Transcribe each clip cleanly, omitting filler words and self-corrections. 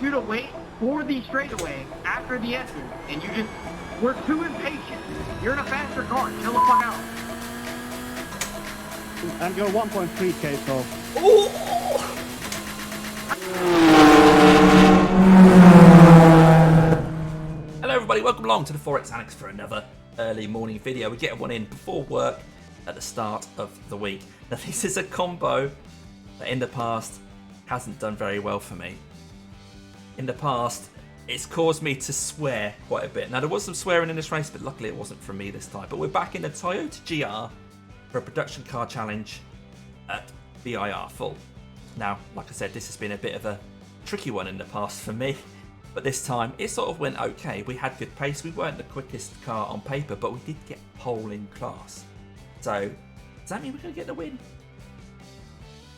you to wait for the straightaway after the S's, and you just were too impatient. You're in a faster car. Chill the fuck out. And you're 1.3k, so... Oh! Hello everybody, welcome along to the 4X Annex for another early morning video. We get one in before work at the start of the week. Now this is a combo that in the past hasn't done very well for me. In the past, it's caused me to swear quite a bit. Now there was some swearing in this race, but luckily it wasn't from me this time. But we're back in a Toyota GR for a production car challenge at VIR full. Now, like I said, this has been a bit of a tricky one in the past for me, but this time it sort of went okay. We had good pace. We weren't the quickest car on paper, but we did get pole in class. So does that mean we're going to get the win?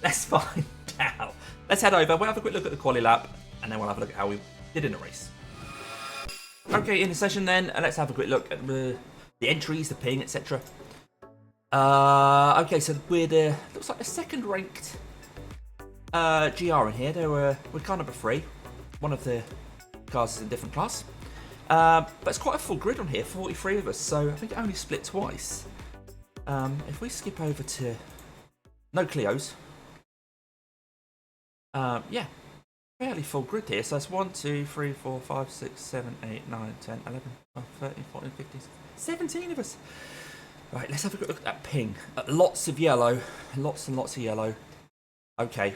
Let's find out. Let's head over. We'll have a quick look at the quali lap, and then we'll have a look at how we did in the race. Okay, in the session then, let's have a quick look at the entries, the ping, etc. Okay, so we're looks like the second ranked GR in here. We're car number 3. One of the cars is in a different class. But it's quite a full grid on here, 43 of us, so I think it only split twice. If we skip over to no Clios, yeah, fairly full grid here. So it's 1, 2, 3, 4, 5, 6, 7, 8, 9, 10, 11, 12, 13, 14, 15, 17 of us. Right, let's have a quick look at that ping. Lots of yellow, lots and lots of yellow. Okay,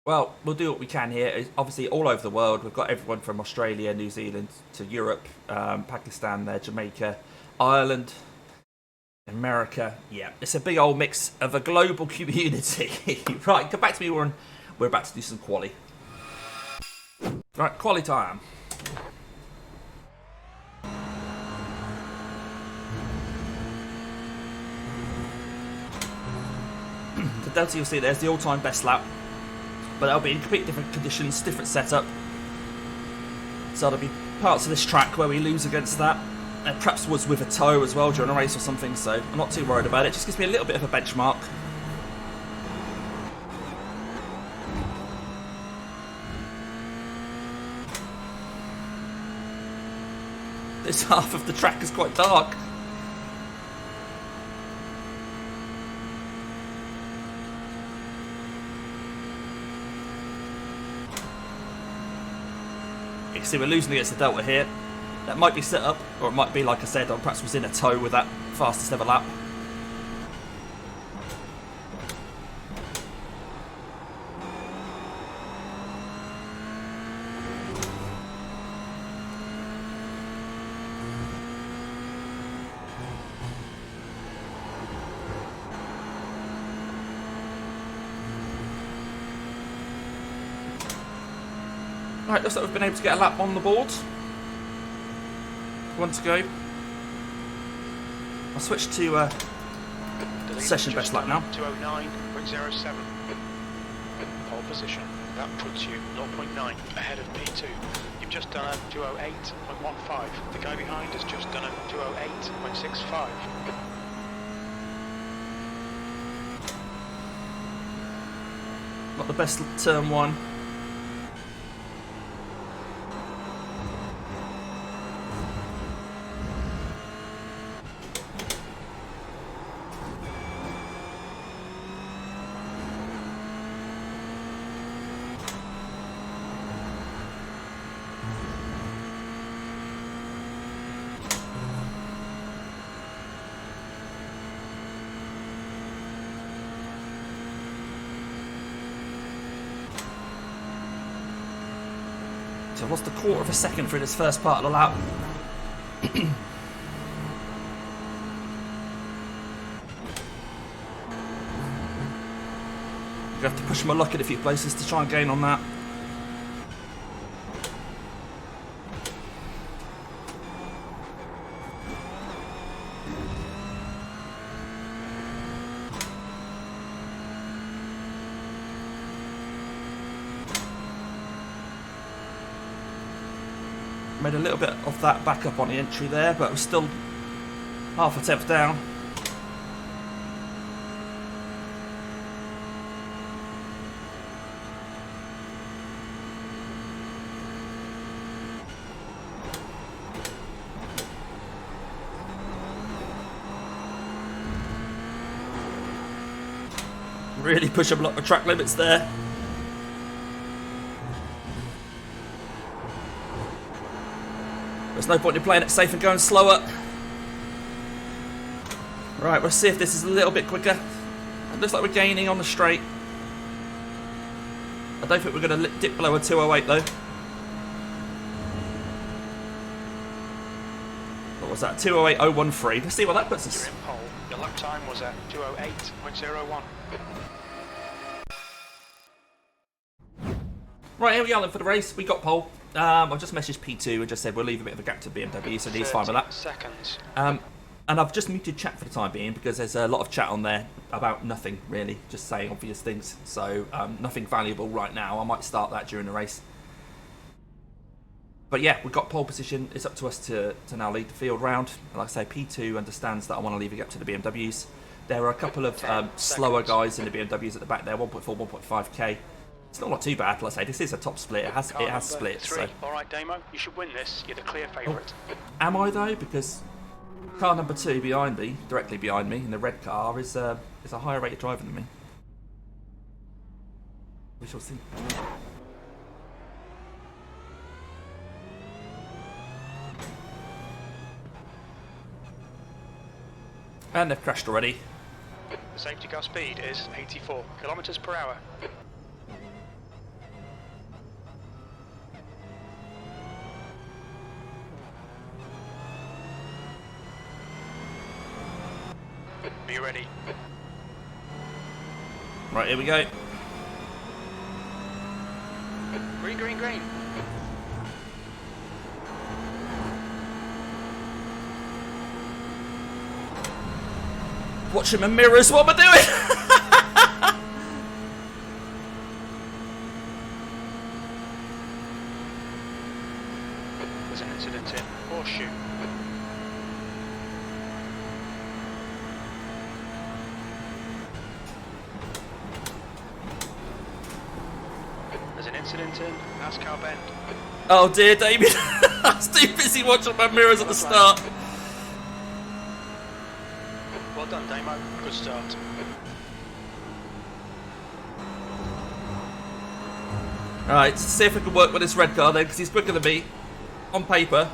well, we'll do what we can here. It's obviously all over the world. We've got everyone from Australia, New Zealand to Europe, Pakistan there, Jamaica, Ireland, America. Yeah, it's a big old mix of a global community. Right, come back to me, Warren. We're about to do some quali. Right, quali time. The Delta you'll see there's the all-time best lap, but that'll be in completely different conditions, different setup. So there'll be parts of this track where we lose against that. Perhaps was with a tow as well during a race or something, so I'm not too worried about it. It just gives me a little bit of a benchmark. This half of the track is quite dark. You can see we're losing against the Delta here. That might be set up, or it might be, like I said, or perhaps was in a tow with that fastest ever lap. Right, looks like we've been able to get a lap on the board. 1 to go. I'll switch to session best lap now. 209.07. Pole position. That puts you 0.9 ahead of P2. You've just done a 208.15. The guy behind has just done a 208.65. Not the best turn 1. So lost a quarter of a second through this first part of the lap. I'm going to have to push my luck in a few places to try and gain on that. Made a little bit of that back up on the entry there, but we're still half a tenth down. Really push a lot of track limits there. There's no point in playing it safe and going slower. Right, we'll see if this is a little bit quicker. It looks like we're gaining on the straight. I don't think we're going to dip below a 208 though. What was that? 208.013. Let's see what that puts us. You're in pole. Your lap time was at 208.01. Right, here we are then for the race. We got pole. I've just messaged P2 and just said we'll leave a bit of a gap to BMW, so he's fine with that. Seconds. And I've just muted chat for the time being because there's a lot of chat on there about nothing really, just saying obvious things. So nothing valuable right now. I might start that during the race. But yeah, we've got pole position. It's up to us to now lead the field round. And like I say, P2 understands that I want to leave a gap to the BMWs. There are a couple of slower guys in the BMWs at the back there, 1.4, 1.5k. It's not too bad. Let's say this is a top split. It has split. So. All right, Damo, you should win this. You're the clear favourite. Am I though? Because car number 2 behind me, directly behind me, in the red car, is a higher rated driver than me. We shall see. And they've crashed already. The safety car speed is 84 kilometres per hour. Are you ready? Right, here we go. Green, green, green. Watching my mirrors, what am I doing? There's an incident in Horseshoe. There's an incident in NASCAR Bend. Oh dear, Damien. I was too busy watching my mirrors at the start. Well done, Damo. Good start. Alright, let's see if we can work with this red car then, because he's quicker than me. On paper.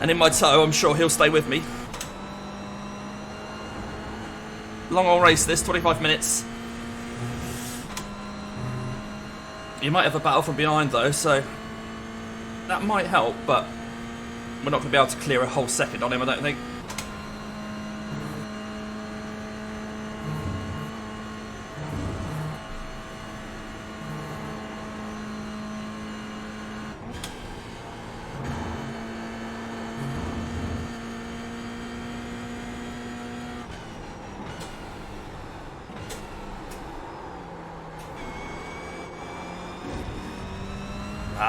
And in my tow, I'm sure he'll stay with me. Long old race this, 25 minutes. You might have a battle from behind though, so that might help, but we're not going to be able to clear a whole second on him, I don't think.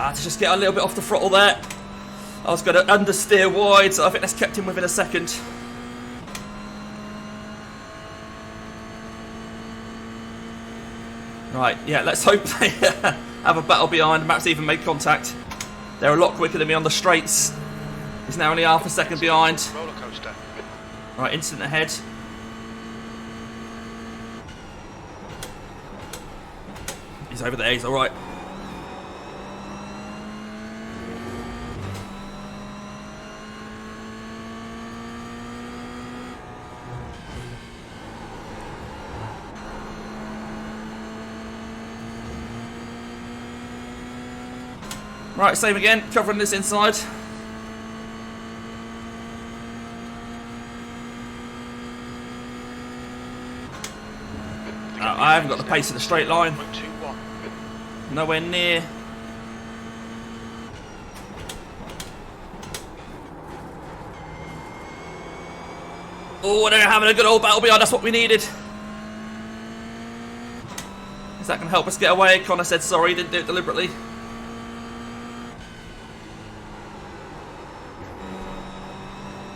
To just get a little bit off the throttle there. I was going to understeer wide, so I think that's kept him within a second. Right, yeah, let's hope they have a battle behind. Matt's even made contact. They're a lot quicker than me on the straights. He's now only half a second behind. Roller coaster. Right, incident ahead. He's over there, he's alright. Right, same again, covering this inside. I haven't got the pace of the straight line. Nowhere near. Oh, they're having a good old battle behind. That's what we needed. Is that going to help us get away? Connor said sorry, didn't do it deliberately.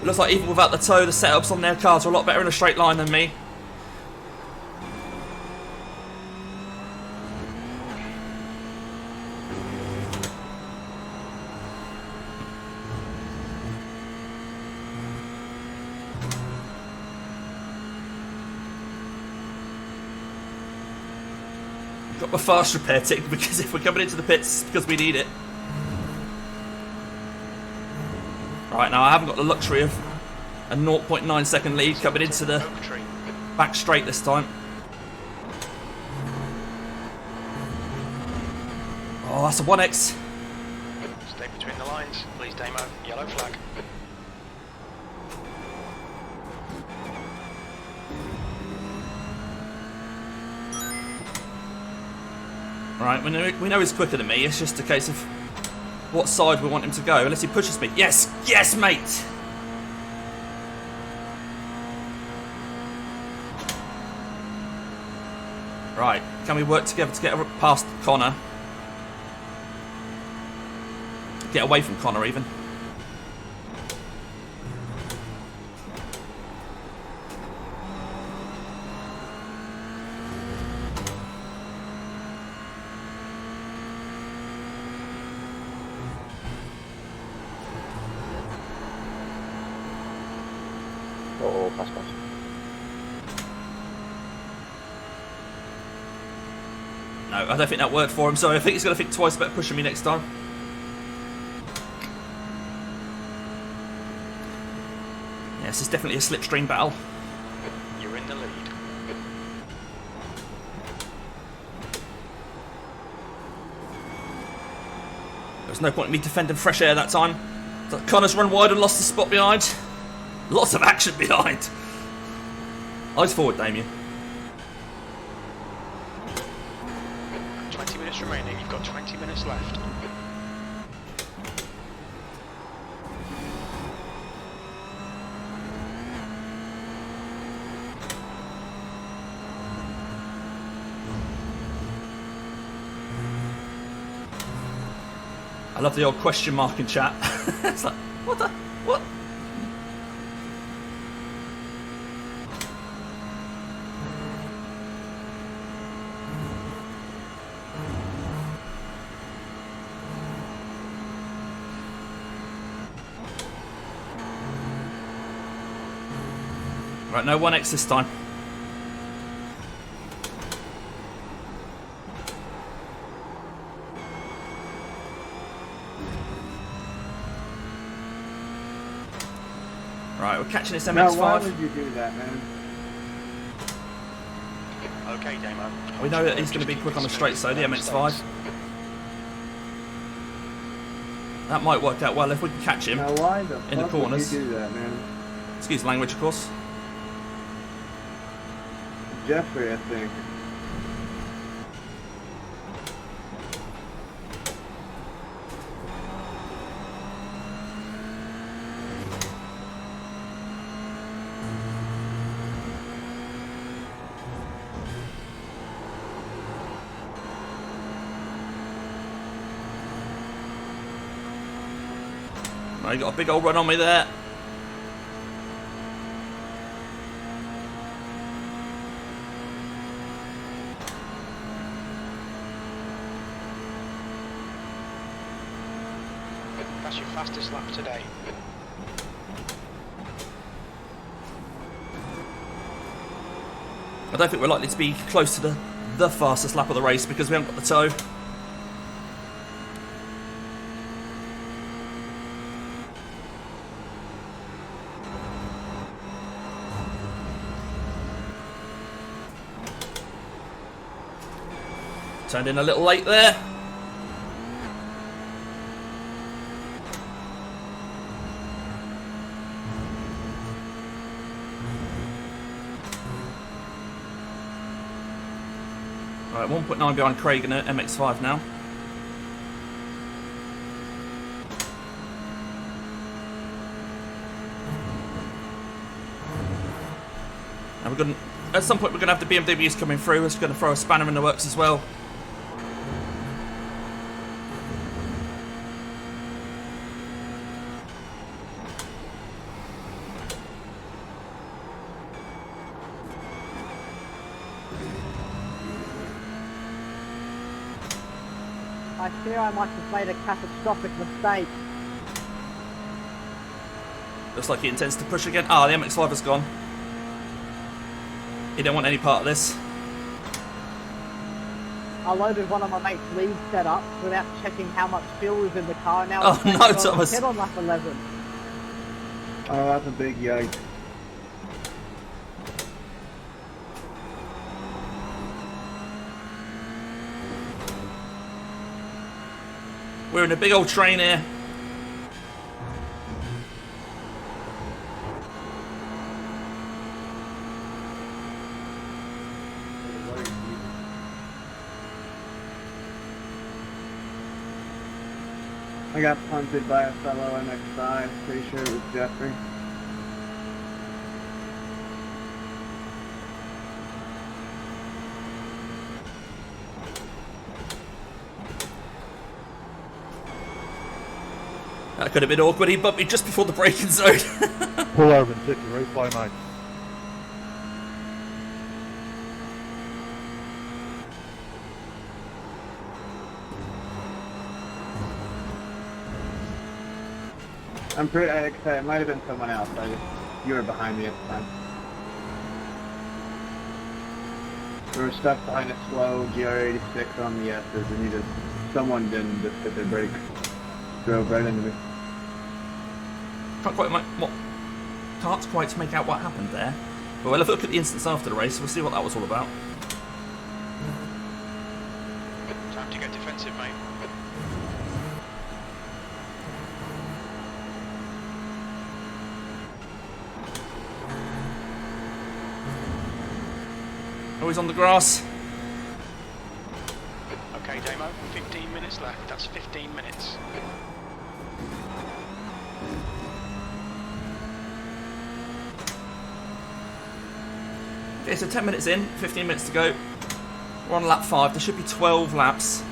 It looks like even without the tow, the setups on their cars are a lot better in a straight line than me. Got my fast repair tick because if we're coming into the pits, it's because we need it. Right, now I haven't got the luxury of a 0.9 second lead coming into the back straight this time. Oh, that's a 1x. Stay between the lines, please, Damo. Yellow flag. Right, we know he's quicker than me. It's just a case of what side we want him to go. Unless he pushes me. Yes! Yes, mate! Right, can we work together to get past Connor? Get away from Connor, even. Oh, pass. No, I don't think that worked for him, so I think he's going to think twice about pushing me next time. Yes, it's definitely a slipstream battle. You're in the lead. There's no point in me defending fresh air that time. So Connor's run wide and lost the spot behind. Lots of action behind. Eyes forward, Damien. 20 minutes remaining, you've got 20 minutes left. I love the old question mark in chat. It's like, what the? What? Right, no 1x this time. Right, we're catching this MX-5. No, why would you do that, man? Okay, Damo. We know that he's going to be quick on the straight, so the MX-5. That might work out well if we can catch him Now, why the in the fuck corners. would you do that, man? Excuse language, of course. Jeffrey, I think. Right, you got a big old run on me there. That's your fastest lap today. I don't think we're likely to be close to the fastest lap of the race because we haven't got the toe. Turned in a little late there. Right, 1.9 behind Craig in an MX-5 now. And we're going at some point we're going to have the BMWs coming through. It's going to throw a spanner in the works as well. I fear I must have made a catastrophic mistake. Looks like he intends to push again. Ah, the MX-5 has gone. He don't want any part of this. I loaded one of my mate's lead setups without checking how much fuel was in the car. Now Oh, it's no, saying Thomas. Head on lap 11. Oh, that's a big yikes. We're in a big old train here. I got punted by a fellow MXI. Pretty sure it was Jeffrey. That could have been awkward. He bumped me just before the braking zone. Pull over and take your right by, mate. I'm pretty excited. It might have been someone else. You were behind me at the time. We were stuck behind a slow GR86 on the S's, and someone didn't just hit their brake. Drove right into me. Can't quite make out what happened there. But we'll have a look at the instance after the race. We'll see what that was all about. Time to get defensive, mate. Always on the grass. Okay, Damo, 15 minutes left. That's 15 minutes. Okay, so 10 minutes in, 15 minutes to go. We're on lap 5. There should be 12 laps.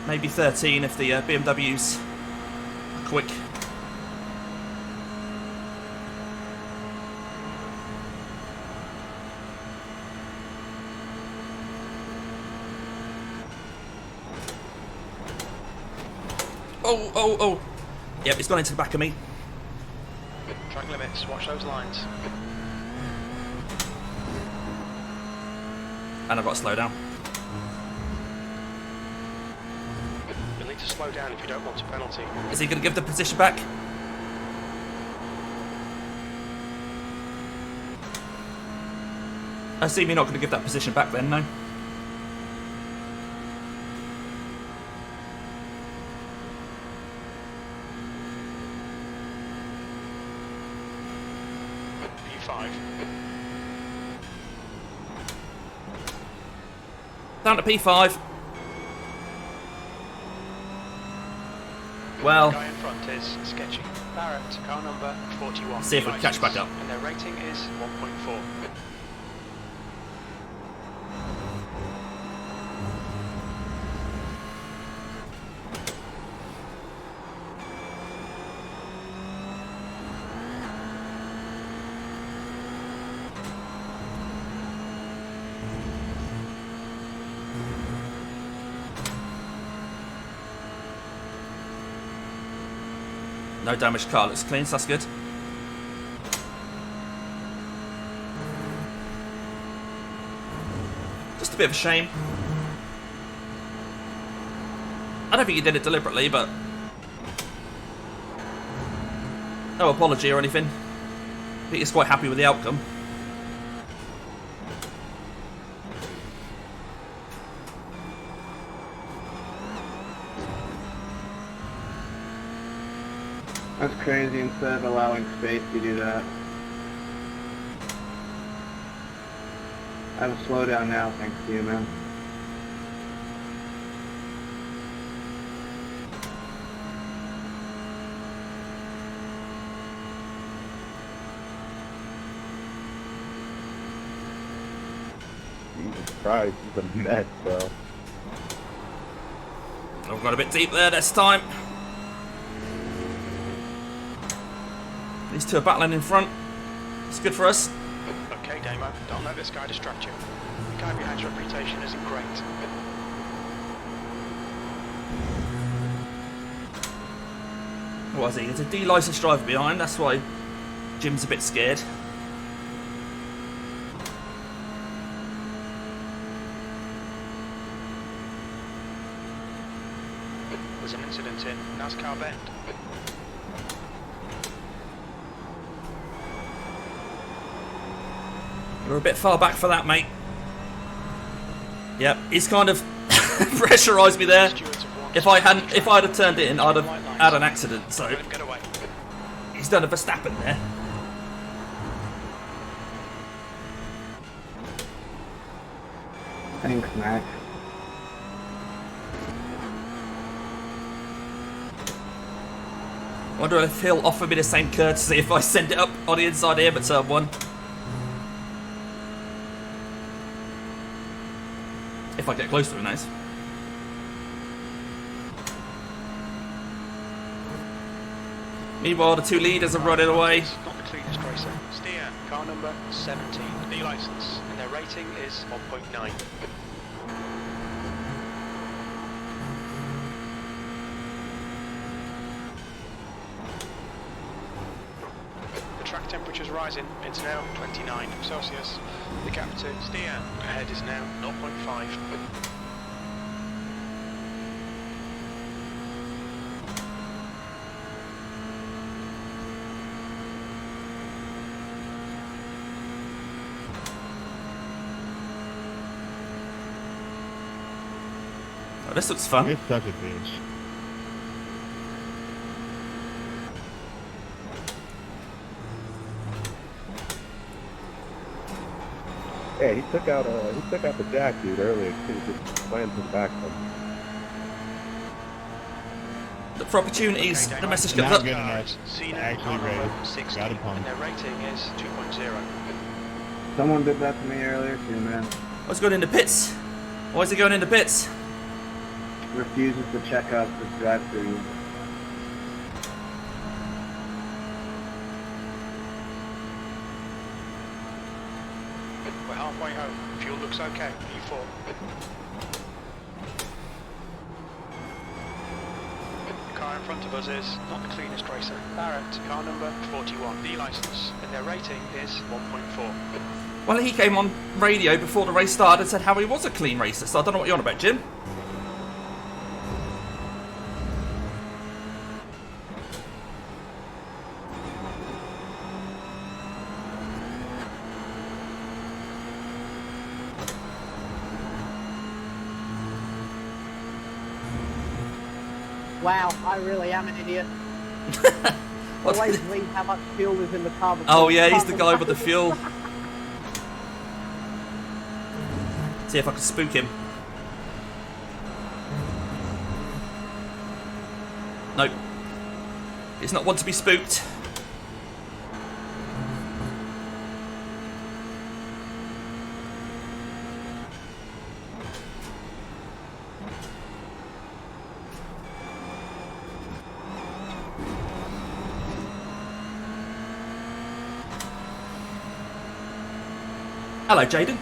Maybe 13 if the BMWs are quick. Oh. Yep, it's gone into the back of me. Track limits, watch those lines. And I've got to slow down. You'll need to slow down if you don't want a penalty. Is he going to give the position back? I assume you're not going to give that position back then, no? P5. Down to P5. Well, The guy in front is sketchy. Barrett, car number 41. see if we can catch back up. And their rating is 1.4. No damaged car, looks clean, so that's good. Just a bit of a shame. I don't think he did it deliberately, but no apology or anything. I think he's quite happy with the outcome. That's crazy. Instead of allowing space, you do that. I have a slowdown now, thanks to you, man. Jesus Christ, it's a mess, bro. I've got a bit deep there this time. These two are battling in front. It's good for us. Okay, Damo, don't let this guy distract you. The guy behind's reputation isn't great. What is he? There's a D-licensed driver behind, that's why Jim's a bit scared. There's an incident in NASCAR Bend. You're a bit far back for that, mate. Yep, he's kind of pressurised me there. If I'd have turned it in, I'd have had an accident. So he's done a Verstappen there. Thanks, Max. Wonder if he'll offer me the same courtesy if I send it up on the inside here, but turn 1. If I get close to him, nice. Meanwhile, the 2 leaders are running away. Not the cleanest racer. Steer, car number 17, D license, and their rating is 1.9. The track temperature's rising. It's now 29 Celsius. The gap to steer ahead is now 0.5. Oh, this looks fun. It's such a bitch. Yeah, he took out the jack dude earlier too, just playing to the back of him. Look for opportunities. The message comes Not up. good enough. Actually ready. Got him And pumped. their rating is 2.0. Someone did that to me earlier too, man. What's going into pits? Why is he going into pits? Refuses to check out the drive-through. We're halfway home. Fuel looks okay. E4. The car in front of us is not the cleanest racer. Barrett, car number 41, D license, and their rating is 1.4. Well, he came on radio before the race started and said how he was a clean racer, so I don't know what you're on about, Jim. Wow, I really am an idiot. What? Always read how much fuel is in the car. before Oh you yeah, he's start the guy with the fuel. See if I can spook him. Nope. It's not one to be spooked. Hello, Jaden.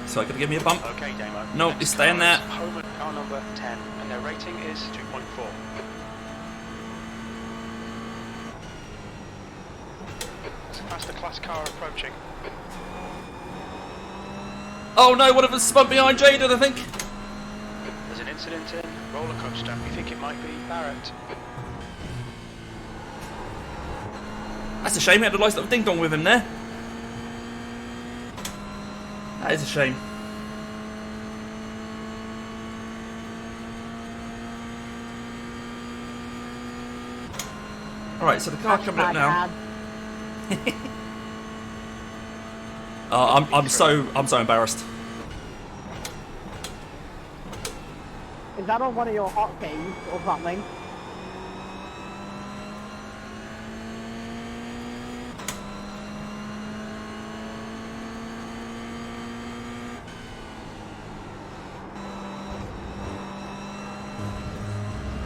So I gotta give me a bump. Okay, Damo. No, Next he's staying car is there. Homan, car number 10, and their rating is 2.4. There's a faster class car approaching. Oh no, one of us spun behind Jaden, I think. There's an incident in roller coaster. We think it might be Barrett. That's a shame, he had a nice little ding dong with him there. That is a shame. Alright, so the car coming up now. Oh, I'm so embarrassed. Is that on one of your hotkeys or something?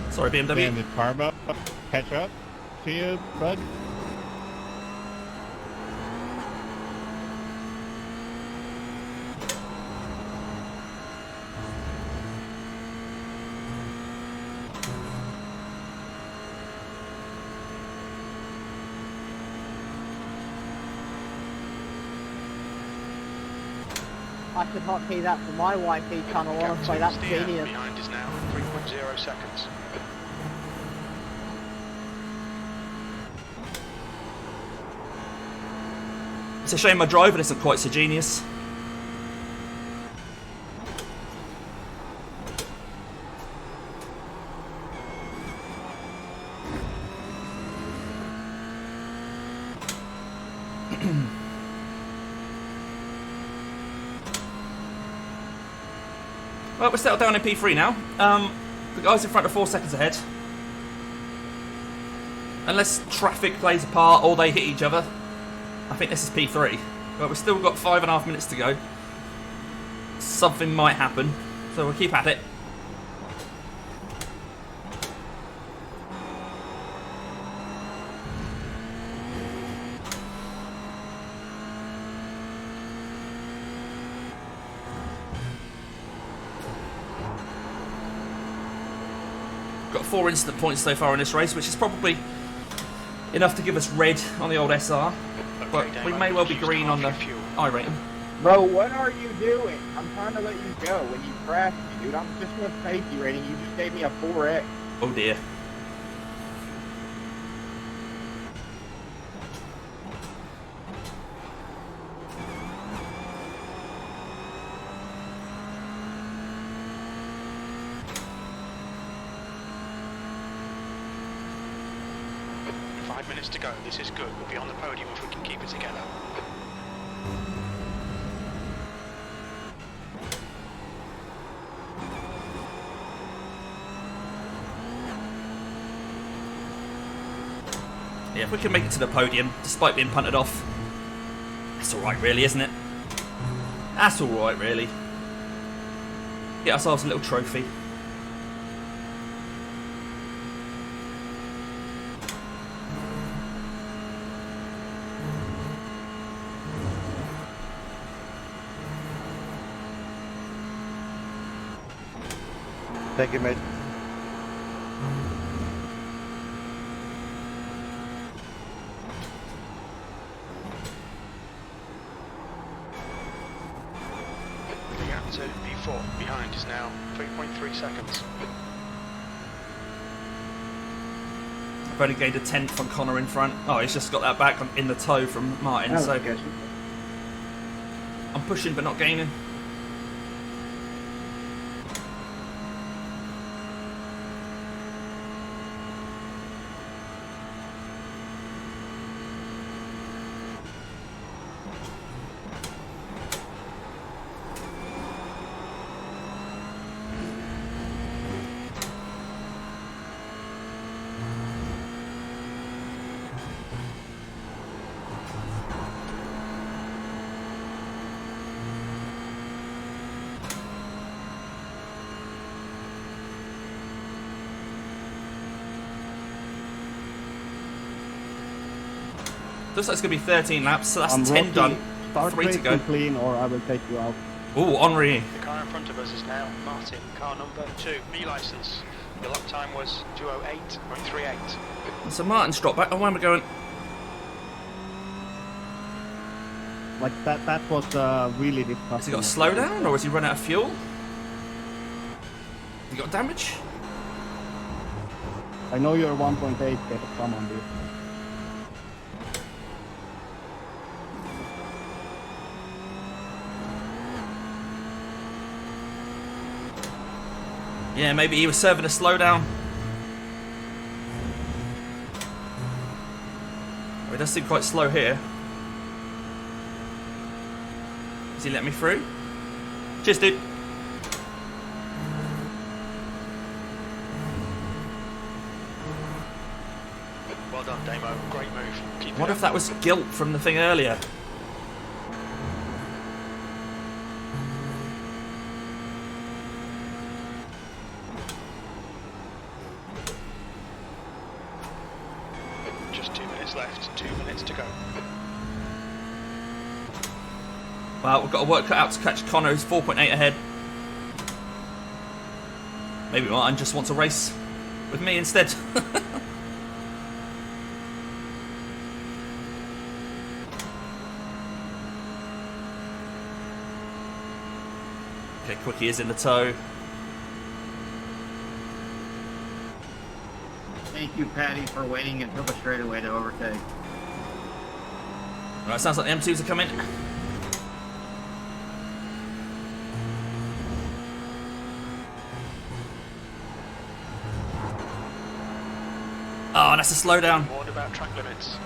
Sorry, BMW. Man, did Karma catch up to you, bud? I should hotkey that for my YP channel, honestly, that's Steer genius. behind is now 3.0 seconds. It's a shame my driver isn't quite so genius. Well, we're settled down in P3 now. The guys in front are 4 seconds ahead. Unless traffic plays a part or they hit each other, I think this is P3. But we've still got 5.5 minutes to go. Something might happen, so we'll keep at it. Got 4 instant points so far in this race, which is probably enough to give us red on the old SR. But we may well be green on the iRacing. Bro, what are you doing? I'm trying to let you go when you crashed me, dude. I'm just with safety rating. You just gave me a 4X. Oh dear. Minutes to go. This is good. We'll be on the podium if we can keep it together. Yeah, if we can make it to the podium, despite being punted off, that's alright really, isn't it? That's alright really. Get ourselves a little trophy. Thank you, mate. The gap to P4 behind is now 3.3 seconds. I've only gained a 10th on Connor in front. Oh, he's just got that back in the toe from Martin, so good. I'm pushing but not gaining. Looks like it's going to be 13 laps, so that's 10 done. 3 to go. Clean, or I will take you out. Ooh, Henri. The car in front of us is now Martin, car number 2, B licence. The lap time was 2:08.38. So Martin's dropped back. Oh, where am I going? Like that was really disgusting. Has he got a slowdown, or has he run out of fuel? Has he got damage? I know you're 1.8, but come on, dude. Yeah, maybe he was serving a slowdown. Oh, he does seem quite slow here. Does he let me through? Cheers, dude. Well done, Damo. Great move. Keep it What up. if that was guilt from the thing earlier? Just 2 minutes left. 2 minutes to go. Well, we've got a work cut out to catch Connor, who's 4.8 ahead. Maybe Martin just wants a race with me instead. Okay, Quickie is in the tow. Thank you, Patty, for waiting until the straightaway to overtake. Right, sounds like the M2s are coming. Oh, that's a slowdown. Warned about track limits.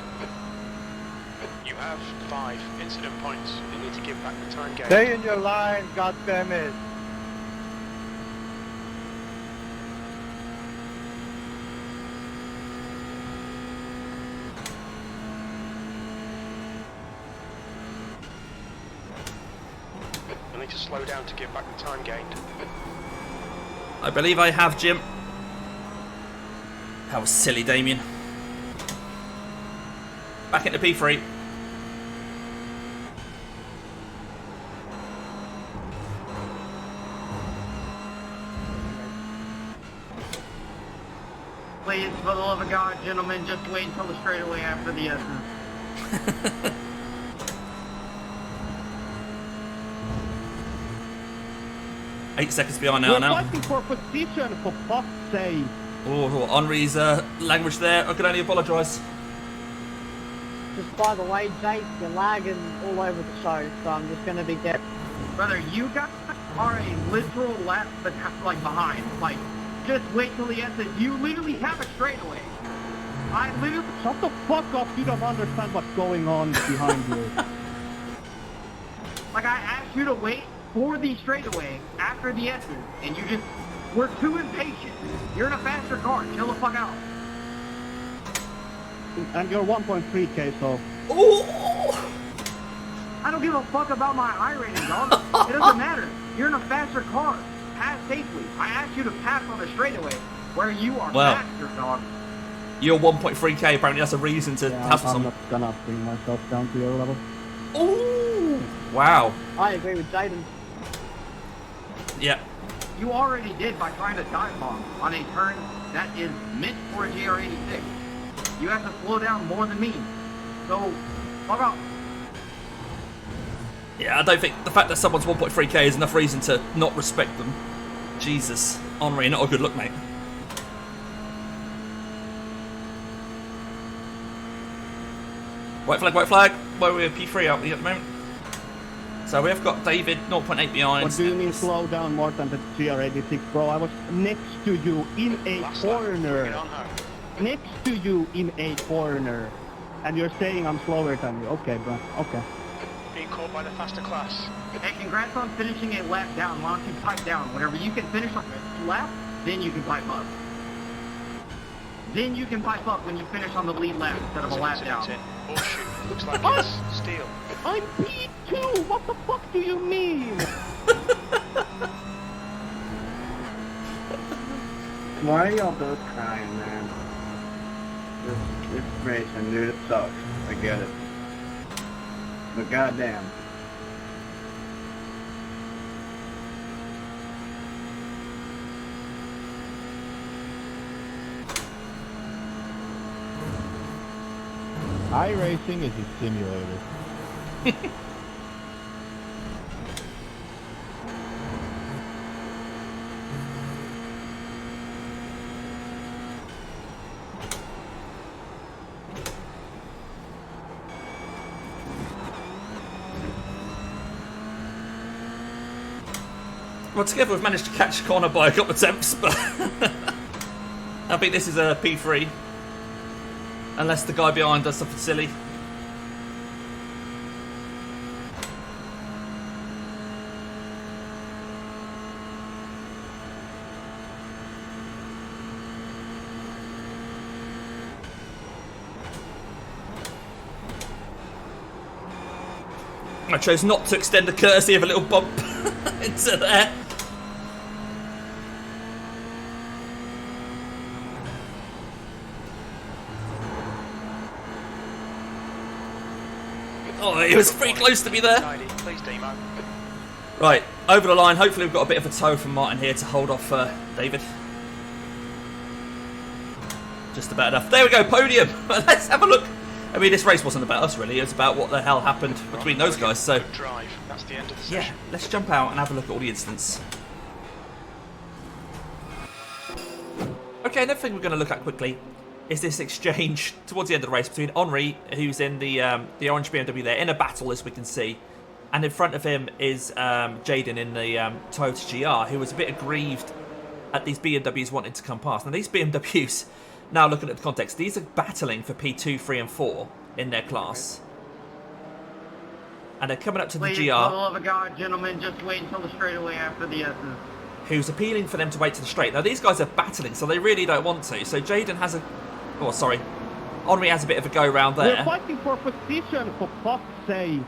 You have 5 incident points. You need to give back the time gain. Stay in your line, goddammit. You need to slow down to give back the time gained. I believe I have, Jim. That was silly, Damien. Back into P3. Please, for the love of God, gentlemen, just wait until the straightaway after the S's. 8 seconds behind now. We're fighting for position, for fuck's sake. Oh, Henri's language there. I can only apologise. Just by the way, Jake, you're lagging all over the show, so I'm just going to be dead. Brother, you guys are a literal lap like behind. Like, just wait till the S's. You literally have a straightaway. I literally... Shut the fuck up, you don't understand what's going on behind you. Like, I asked you to wait for the straightaway after the S's, and you just were too impatient. You're in a faster car. Chill the fuck out. And you're 1.3k, so... Oh! I don't give a fuck about my iRacing, dog. It doesn't matter. You're in a faster car. Pass safely. I asked you to pass on the straightaway where you are faster, dog. You're 1.3k, apparently that's a reason to have I'm some... not gonna bring myself down to your level. Ooh! Wow. I agree with Jaden. Yeah. You already did by trying to dive bomb on a turn that is meant for a GR86. You have to slow down more than me. So, fuck off. Yeah, I don't think the fact that someone's 1.3k is enough reason to not respect them. Jesus. Henri, not a good look, mate. White flag, white flag. Well, we're P3 out at the moment. So we've got David 0.8 behind. What do you mean slow down more than the GR86, bro? I was next to you in a corner. Next to you in a corner. And you're saying I'm slower than you. Okay, bro. Okay. Being caught by the faster class. Hey, congrats on finishing a lap down. Why don't you pipe down? Whenever you can finish on a lap, then you can pipe up. Then you can pipe up when you finish on the lead lap instead of a lap down. Oh shoot, looks like it's steel. I'm P2! What the fuck do you mean? Why are y'all both crying, man? This racing, dude, it sucks. I get it. But goddamn. iRacing is a simulator. Well, together we've managed to catch Connor by a couple of attempts, but I think this is a P3. Unless the guy behind does something silly. I chose not to extend the courtesy of a little bump into there. Oh, he was pretty close to me there. Please, Demo. Right, over the line. Hopefully we've got a bit of a tow from Martin here to hold off David. Just about enough. There we go, podium. Let's have a look I mean, this race wasn't about us really. It was about what the hell happened between those guys. So Good drive. That's the end of the yeah, session. let's jump out and have a look at all the incidents. Okay, another thing we're going to look at quickly is this exchange towards the end of the race between Henri, who's in the orange BMW there, in a battle as we can see, and in front of him is Jaden in the Toyota GR, who was a bit aggrieved at these BMWs wanting to come past. Now these BMWs, now looking at the context, these are battling for P2, 3 and 4 in their class. And they're coming up to the Please, GR. for the love of God, gentlemen, just wait until the straightaway after the S's. Who's appealing for them to wait to the straight. Now these guys are battling, so they really don't want to. So Jaden has a... Oh, sorry. Henri has a bit of a go round there. We're fighting for position, for fuck's sake.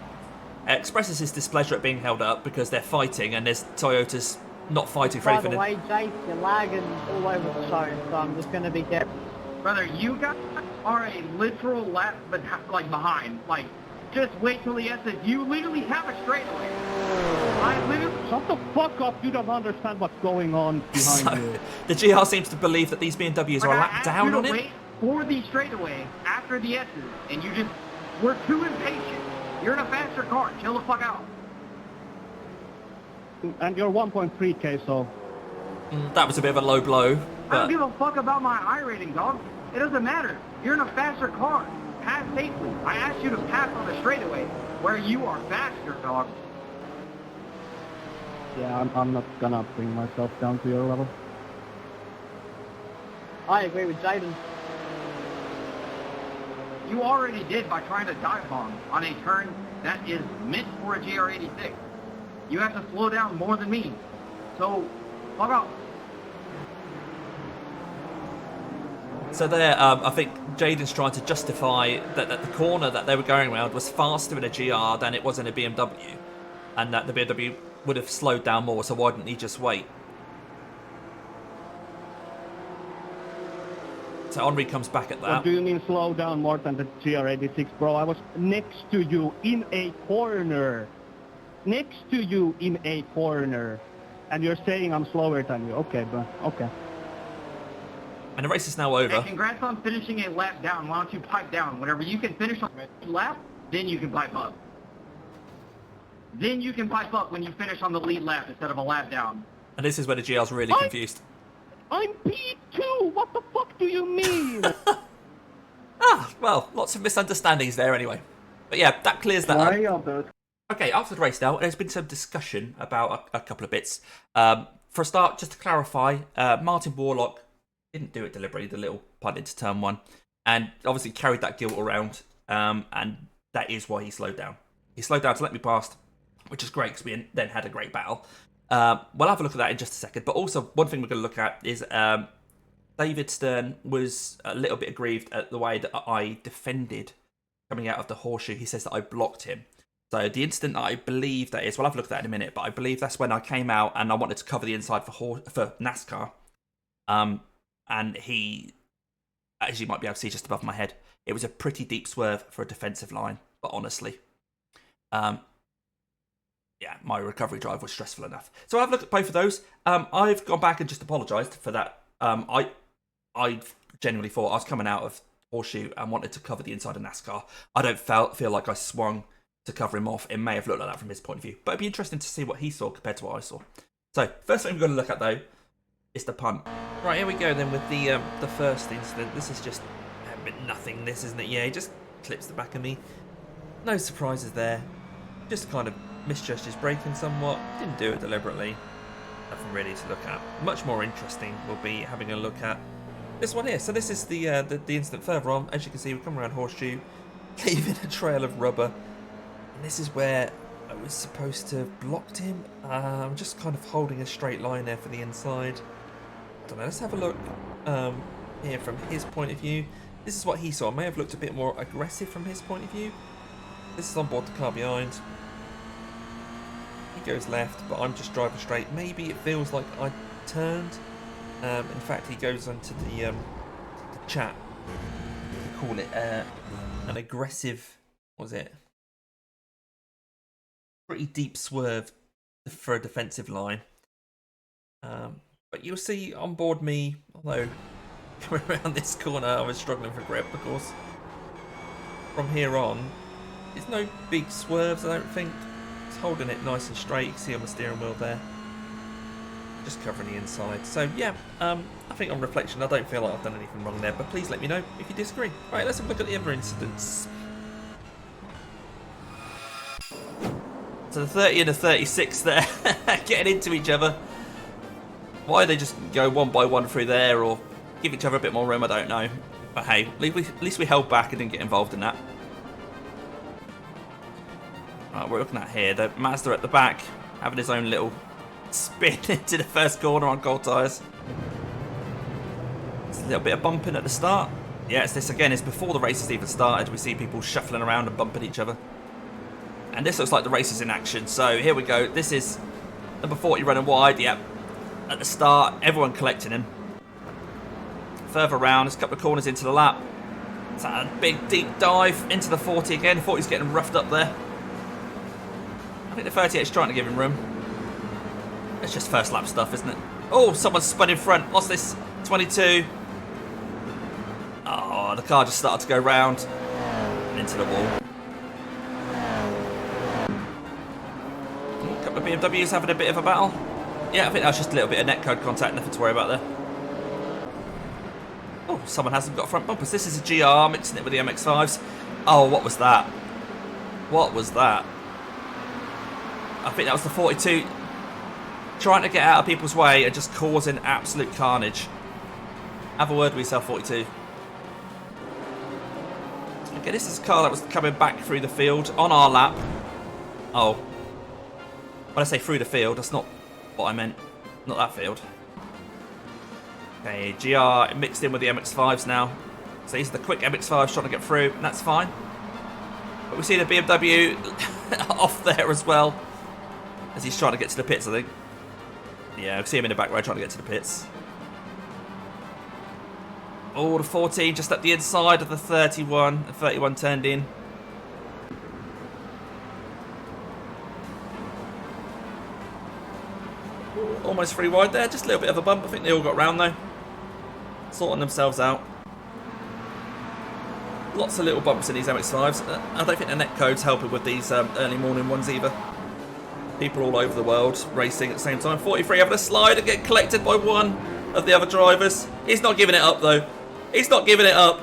Expresses his displeasure at being held up because they're fighting and there's Toyota's not fighting for By the anything. way, Jace, you're lagging all over the show, so I'm just going to be careful. Brother, you guys are a literal lap like behind. Like, just wait till the S's. You literally have a straightaway. I literally... Shut the fuck up, you don't understand what's going on behind So, you. the GR seems to believe that these BMWs are a lap down on him. Wait for the straightaway after the S's, and you just... We're too impatient. You're in a faster car. Chill the fuck out. And you're 1.3k, so... That was a bit of a low blow. I don't But give a fuck about my I rating, dog. It doesn't matter. You're in a faster car. Pass safely. I asked you to pass on the straightaway where you are faster, dog. Yeah, I'm not gonna bring myself down to your level. I agree with Jaden. You already did by trying to dive bomb on a turn that is meant for a GR86. You have to slow down more than me. So, fuck off. so there, I think Jaden's trying to justify that the corner that they were going around was faster in a GR than it was in a BMW, and that the BMW would have slowed down more. So why didn't he just wait? So Henri comes back at What that. do you mean slow down more than the GR86, bro? I was next to you in a corner. Next to you in a corner. And you're saying I'm slower than you. Okay, bro. Okay. And the race is now Hey, over. congrats on finishing a lap down. Why don't you pipe down? Whenever you can finish on the lap, then you can pipe up. Then you can pipe up when you finish on the lead lap instead of a lap down. And this is where the GR's really confused. I'm P2! What the fuck do you mean? Well, lots of misunderstandings there anyway. But yeah, that clears that Why up. y'all both? Okay, after the race now, there's been some discussion about a couple of bits. For a start, just to clarify, Martin Warlock didn't do it deliberately, the little punt into turn 1, and obviously carried that guilt around, and that is why he slowed down. He slowed down to let me past, which is great because we then had a great battle. We'll have a look at that in just a second, but also one thing we're going to look at is David Stern was a little bit aggrieved at the way that I defended coming out of the horseshoe. He says that I blocked him. So the incident that I believe that is, we'll have a look at that in a minute, but I believe that's when I came out and I wanted to cover the inside for NASCAR. And he, as you might be able to see just above my head, it was a pretty deep swerve for a defensive line, but honestly, yeah, my recovery drive was stressful enough. So I've looked at both of those. I've gone back and just apologised for that. I genuinely thought I was coming out of horseshoe and wanted to cover the inside of NASCAR. I don't feel like I swung to cover him off. It may have looked like that from his point of view, but it'd be interesting to see what he saw compared to what I saw. So first thing we're going to look at though is the punt. Right, here we go then with the first incident. This is just a bit nothingness, isn't it? Yeah, he just clips the back of me. No surprises there. Just kind of misjudged his braking somewhat. Didn't do it deliberately. Nothing really to look at. Much more interesting will be having a look at this one here. So this is the incident further on. As you can see, we come around horseshoe, leaving a trail of rubber. And this is where I was supposed to have blocked him. I'm just kind of holding a straight line there for the inside. I don't know, let's have a look here from his point of view. This is what he saw. May have looked a bit more aggressive from his point of view. This is on board the car behind. He goes left, but I'm just driving straight. Maybe it feels like I turned. In fact, he goes onto the chat. We call it an aggressive, what was it? Pretty deep swerve for a defensive line. But you'll see on board me, although coming around this corner I was struggling for grip, of course. from here on, there's no big swerves, I don't think. It's holding it nice and straight. You can see on the steering wheel there. Just covering the inside. So yeah, I think on reflection, I don't feel like I've done anything wrong there, but please let me know if you disagree. Right, let's have a look at the other incidents. So the 30 and the 36 there, getting into each other. Why they just go one by one through there or give each other a bit more room, I don't know. But hey, at least we held back and didn't get involved in that. Right, we're looking at here, the Mazda at the back, having his own little spin into the first corner on cold tyres. It's a little bit of bumping at the start. Yeah, it's this again, it's before the race has even started. We see people shuffling around and bumping each other. And this looks like the race is in action. So here we go. This is number 40 running wide. Yep. At the start, everyone collecting him. Further around, there's a couple of corners into the lap. It's a big deep dive into the 40 again. 40's getting roughed up there. I think the 38 is trying to give him room. It's just first lap stuff, isn't it? Oh, someone's spun in front. What's this? 22. Oh, the car just started to go round and into the wall. A couple of BMWs having a bit of a battle. Yeah, I think that's just a little bit of netcode contact, nothing to worry about there. Oh, someone hasn't got front bumpers. This is a GR, mixing it with the MX-5s. Oh, what was that? What was that? I think that was the 42 trying to get out of people's way and just causing absolute carnage. Have a word with yourself, 42. Okay, this is a car that was coming back through the field on our lap. Oh. When I say through the field, that's not what I meant. Not that field. Okay, GR mixed in with the MX-5s now. So these are the quick MX-5s trying to get through, and that's fine. But we see the BMW off there as well, as he's trying to get to the pits, I think. Yeah, we see him in the back row trying to get to the pits. Oh, the 14 just at the inside of the 31. The 31 turned in. Almost free wide there, just a little bit of a bump. I think they all got round though. Sorting themselves out. Lots of little bumps in these MX-5s. I don't think the netcode's helping with these early morning ones either. People all over the world racing at the same time. 43 having a slide and getting collected by one of the other drivers. He's not giving it up though. He's not giving it up.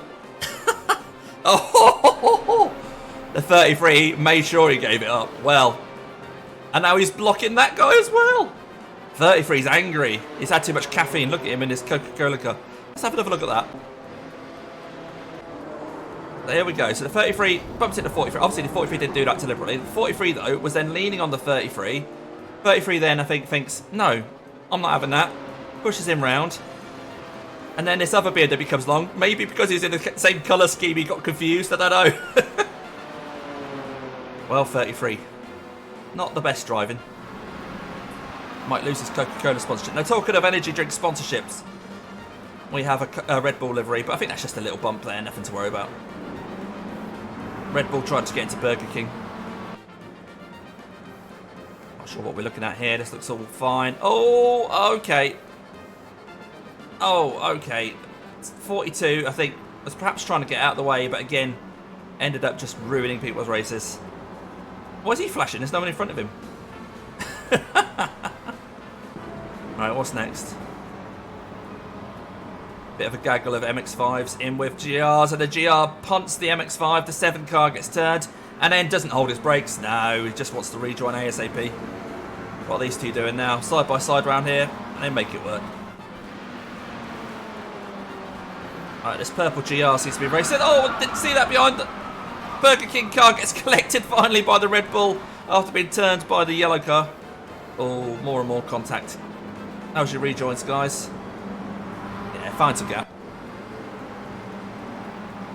Oh, the 33 made sure he gave it up. Well, and now he's blocking that guy as well. 33's angry. He's had too much caffeine. Look at him in his Coca-Cola car. Let's have another look at that. There we go. So the 33 bumps into 43. Obviously, the 43 didn't do that deliberately. The 43, though, was then leaning on the 33. 33 then, I think, thinks, no, I'm not having that. Pushes him round. And then this other BMW comes along. Maybe because he's in the same colour scheme, he got confused. I don't know. Well, 33. Not the best driving. Might lose his Coca-Cola sponsorship. Now, talking of energy drink sponsorships, we have a Red Bull livery, but I think that's just a little bump there, nothing to worry about. Red Bull trying to get into Burger King. Not sure what we're looking at here. This looks all fine. Oh, okay. Oh, okay. 42, I think, was perhaps trying to get out of the way, but again, ended up just ruining people's races. Why is he flashing? There's no one in front of him. Right, what's next? Bit of a gaggle of MX-5s in with GRs, and the GR punts the MX-5, the 7 car gets turned, and then doesn't hold his brakes. No, he just wants to rejoin ASAP. What are these two doing now? Side by side round here, and they make it work. Right, this purple GR seems to be racing. Oh, didn't see that behind the Burger King car. Gets collected finally by the Red Bull after being turned by the yellow car. Oh, more and more contact. How's your rejoins, guys? Yeah, find some gap.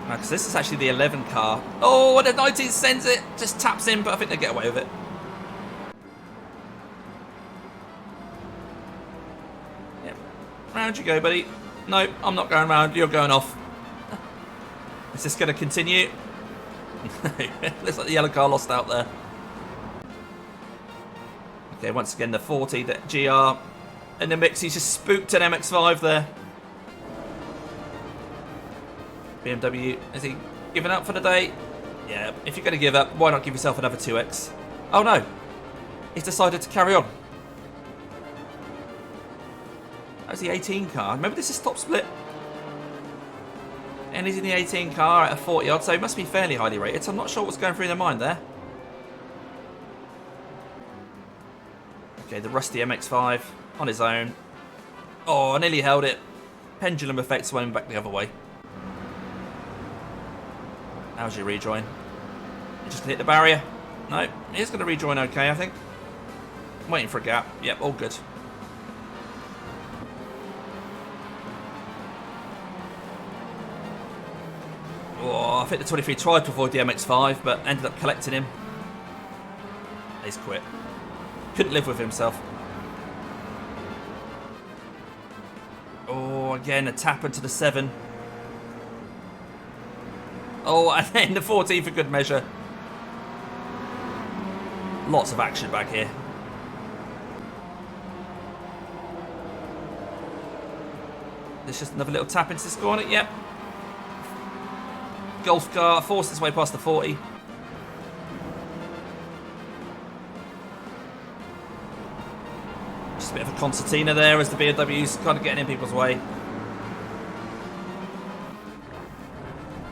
Right, because this is actually the 11 car. Oh, and the 19 sends it. Just taps in, but I think they get away with it. Yep. Round you go, buddy. No, I'm not going round. You're going off. Is this going to continue? Looks like the yellow car lost out there. Okay, once again, the 40, the GR in the mix. He's just spooked an MX-5 there. BMW, is he giving up for the day? Yeah, if you're going to give up, why not give yourself another 2x? Oh no, he's decided to carry on. That was the 18 car. Remember, this is top split. And he's in the 18 car at a 40 odd, so he must be fairly highly rated. So I'm not sure what's going through their mind there. Okay, the rusty MX-5 on his own. Oh, I nearly held it. Pendulum effect swung back the other way. How's your rejoin? You just hit the barrier? No, he's going to rejoin okay, I think. I'm waiting for a gap. Yep, all good. Oh, I think the 23 tried to avoid the MX-5, but ended up collecting him. He's quit. Couldn't live with himself. Oh, again, a tap into the 7. Oh, and then the 14 for good measure. Lots of action back here. There's just another little tap into this corner. Yep. Golf car forced its way past the 40. Just a bit of a concertina there as the BMW's kind of getting in people's way.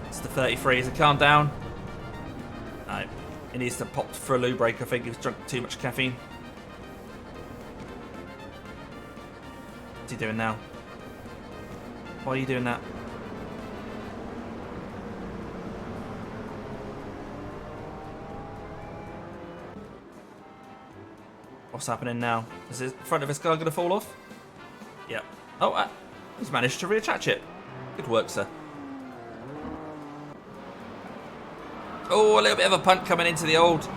It's the 33. Is it calm down? No. He needs to pop for a loo break. I think he's drunk too much caffeine. What's he doing now? Why are you doing that? What's happening now? Is the front of his car going to fall off? Yep. Oh, he's managed to reattach it. Good work, sir. Oh, a little bit of a punt coming into the old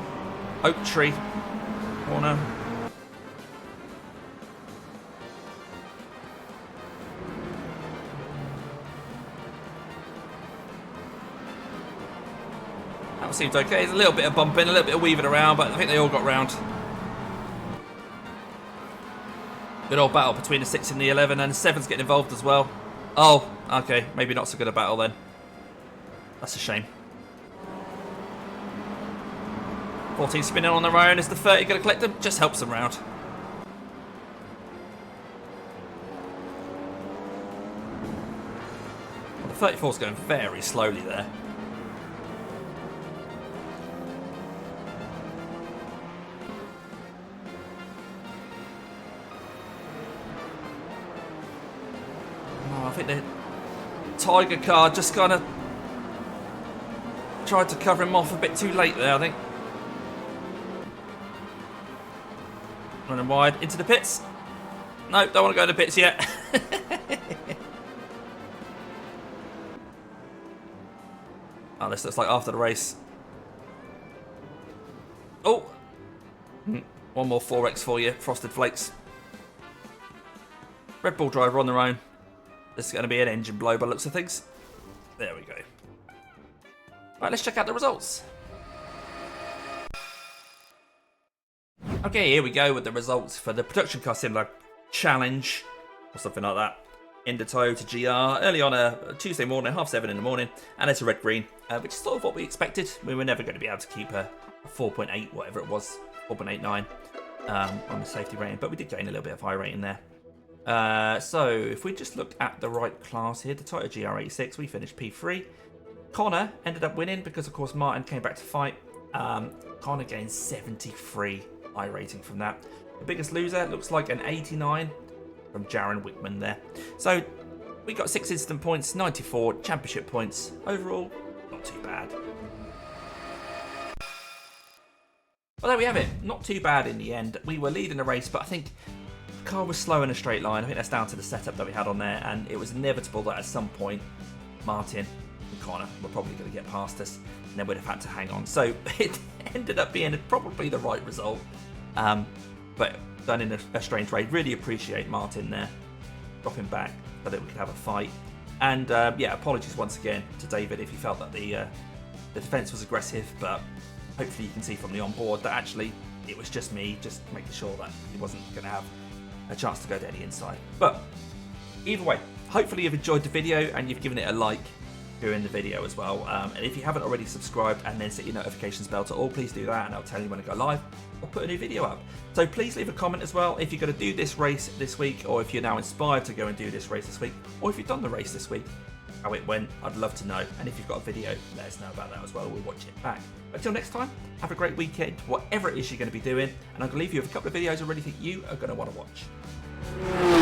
oak tree corner. That seems okay. There's a little bit of bumping, a little bit of weaving around, but I think they all got round. Good old battle between the 6 and the 11, and the 7's getting involved as well. Oh, okay. Maybe not so good a battle then. That's a shame. 14 spinning on their own. Is the 30 going to collect them? Just helps them round. Well, the 34's going very slowly there. I think the Tiger car just kind of tried to cover him off a bit too late there, I think. Running wide into the pits. No, don't want to go to the pits yet. Oh, this looks like after the race. Oh! One more 4X for you, Frosted Flakes. Red Bull driver on their own. This is going to be an engine blow by the looks of things. There we go. Right, let's check out the results. Okay, here we go with the results for the Production Car Simulator Challenge, or something like that. In the Toyota GR, early on a Tuesday morning, 7:30 in the morning, and it's a red green, which is sort of what we expected. We were never going to be able to keep a 4.8, whatever it was, 4.89 on the safety rating, but we did gain a little bit of high rating there. So if we just look at the right class here, the Toyota GR86, we finished P3. Connor ended up winning because, of course, Martin came back to fight. Connor gained 73 I rating from that. The biggest loser looks like an 89 from Jaron Wickman there. So we got 6 instant points, 94 championship points. Overall, not too bad. Well, there we have it. Not too bad in the end. We were leading the race, but I think the car was slow in a straight line. I think that's down to the setup that we had on there, and it was inevitable that at some point Martin and Connor were probably going to get past us, and then we'd have had to hang on. So it ended up being probably the right result, but done in a strange way. Really appreciate Martin there dropping back so that we could have a fight. And yeah, apologies once again to David if he felt that the defence was aggressive, but hopefully you can see from the onboard that actually it was just me, just making sure that he wasn't going to have a chance to go to any inside. But either way, hopefully you've enjoyed the video and you've given it a like. during the video as well. And if you haven't already subscribed and then set your notifications bell to all, please do that, and I'll tell you when I go live or put a new video up. So please leave a comment as well if you're going to do this race this week, or if you're now inspired to go and do this race this week, or if you've done the race this week, how it went. I'd love to know. And if you've got a video, let us know about that as well. We'll watch it back. Until next time, have a great weekend, whatever it is you're going to be doing, and I'm going to leave you with a couple of videos I really think you are going to want to watch.